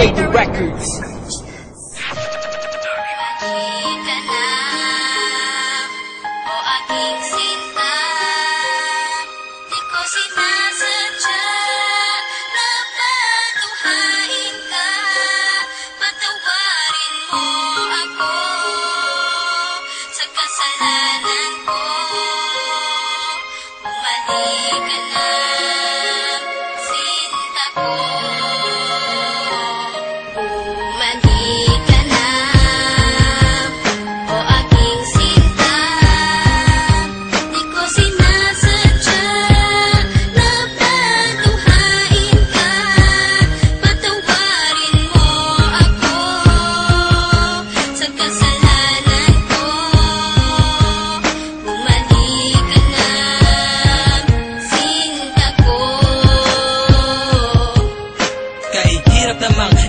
Lady Records.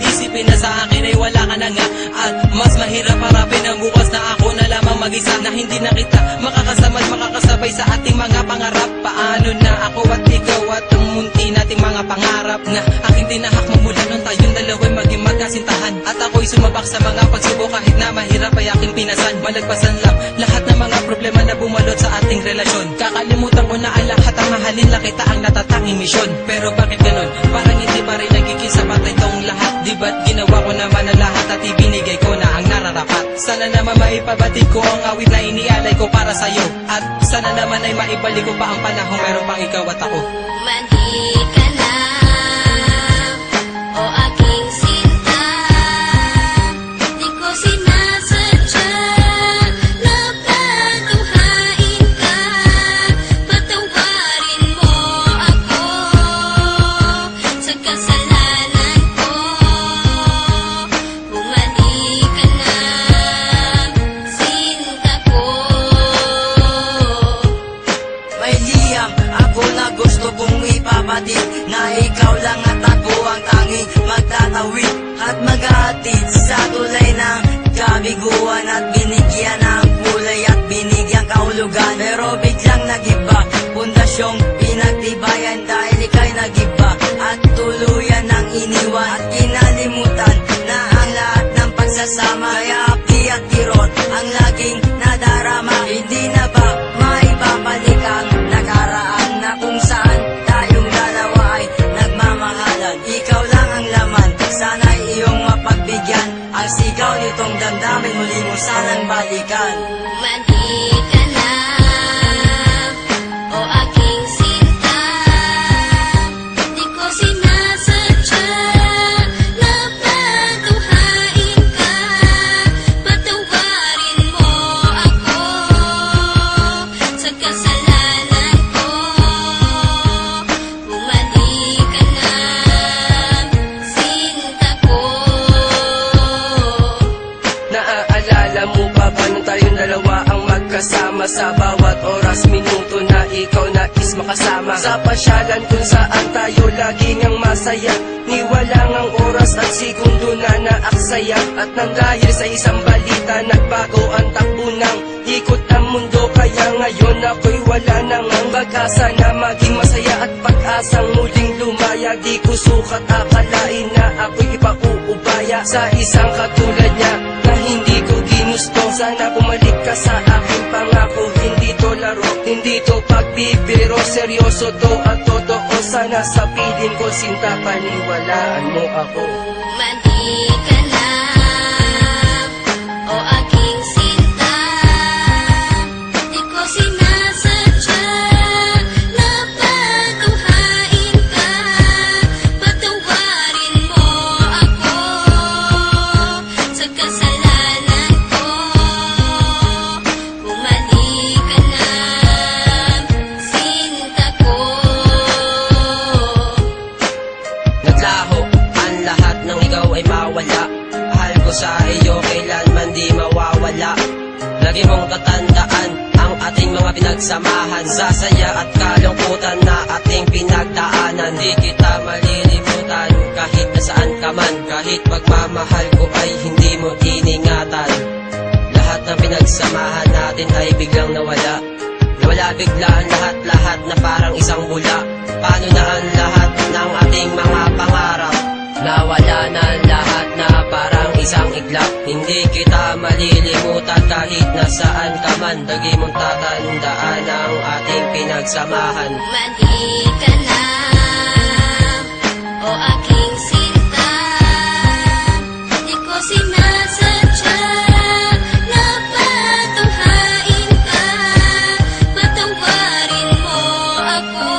Isipin na sa akin ay wala ka na nga, at mas mahirap harapin ang bukas na ako na lamang mag-isa, na hindi na kita makakasama at makakasabay sa ating mga pangarap. Paano na ako at ikaw at ang munti nating mga pangarap na aking tinahak mula nung tayong dalawa'y maging magkasintahan. At ako'y sumabak sa mga pagsubok kahit na mahirap ay aking pinasan. Malagpasan lang lahat ng mga problema na bumalot sa ating relasyon. Kakalimutan ko na ang lahat, ang mahalin lang kita ang natatanging misyon. Pero bakit ganun? Parang hindi pa rin nagiging sapat itong lahat. Di ba't ginawa ko naman ang lahat at ibinigay ko na ang nararapat? Sana naman maipabatid ko ang awit na inialay ko para sa'yo, at sana naman ay maibalik ko pa ang panahon meron pang ikaw at ako. Mandi ka na, o aking sinta, di ko sinasadya na patuhain ka. Patawarin mo ako sa kasalanan ko. Bumalik ka na, sinta ko. May liyam ako na gusto kong ipabatid, na ikaw lang at ako ang tanging magtatawid at maghahatid sa tulay ng kabiguan, at binigyan ng kulay at binigyan kahulugan. Pero biglang nagiba, pundasyong pinagtibayan dahil ika'y nagiba at tuluyan ng iniwan, at kinalimutan na ang lahat ng pagsasama. Kaya api at kirot ang laging nadarama. Hindi na ba maibabalik ang nakaraan na kung saan tayong dalawa ay nagmamahalan? Ikaw lang ang laman, sana'y iyong mapagbigyan ang sigaw nitong damdamin, muli mo sanang balikan. Mandi ka na, o aking sinta, di ko sinasadya na patuhain ka. Patawarin mo ako sa kasalanan ko. Bumalik ka na, sinta ko. Naaalala mo pa ba nung tayong dalawa ang magkasama sa bawat oras, minuto na ikaw nais makasama? Sa pasyalan kung saan tayo laging ang masaya, ni walang ang oras at segundo na naaksaya. At nang dahil sa isang balita, nagbago ang takbo ng ikot ang mundo. Kaya ngayon ako'y wala nang ang pag-asa na maging masaya at pag-asang muling lumaya. Di ko sukat akalain na ako'y ipauubaya sa isang katulad niya na hindi ko ginusto. Sana bumalik ka sa aking pangako, hindi to laro, hindi to pagbibiro, seryoso to at totoo. Sana sa piling ko, sinta, paniwalaan mo ako. Mandi ka na, o aking sinta, di ko sinasadya na patuhain ka. Patawarin mo ako sa kasalanan ko. Bumalik ka na, sinta ko. Naglaho ang lahat ng ikaw ay mawala. Mahal ko sa iyo kailanman di mawawala. Lagi mong tatandaan ang ating mga pinagsamahan, sa saya at kalungkutan na ating pinagdaanan. Di kita malilimutan kahit nasaan ka man, kahit pagmamahal ko ay hindi mo iningatan. Lahat ng pinagsamahan natin ay biglang nawala. Nawala bigla ang lahat-lahat na parang isang bula. Paano na ang lahat ng ating mga pangarap? Nawala na lahat na parang isang iglap. Hindi kita malilimutan kahit nasaan ka man. Lagi mong tatandaan ang ating pinagsamahan. Mali ka na, o aking sinta. Di ko sinasadya na patunghain ka. Patawarin mo ako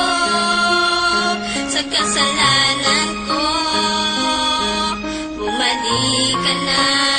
sa kasalanan ko. Bumalik ka na.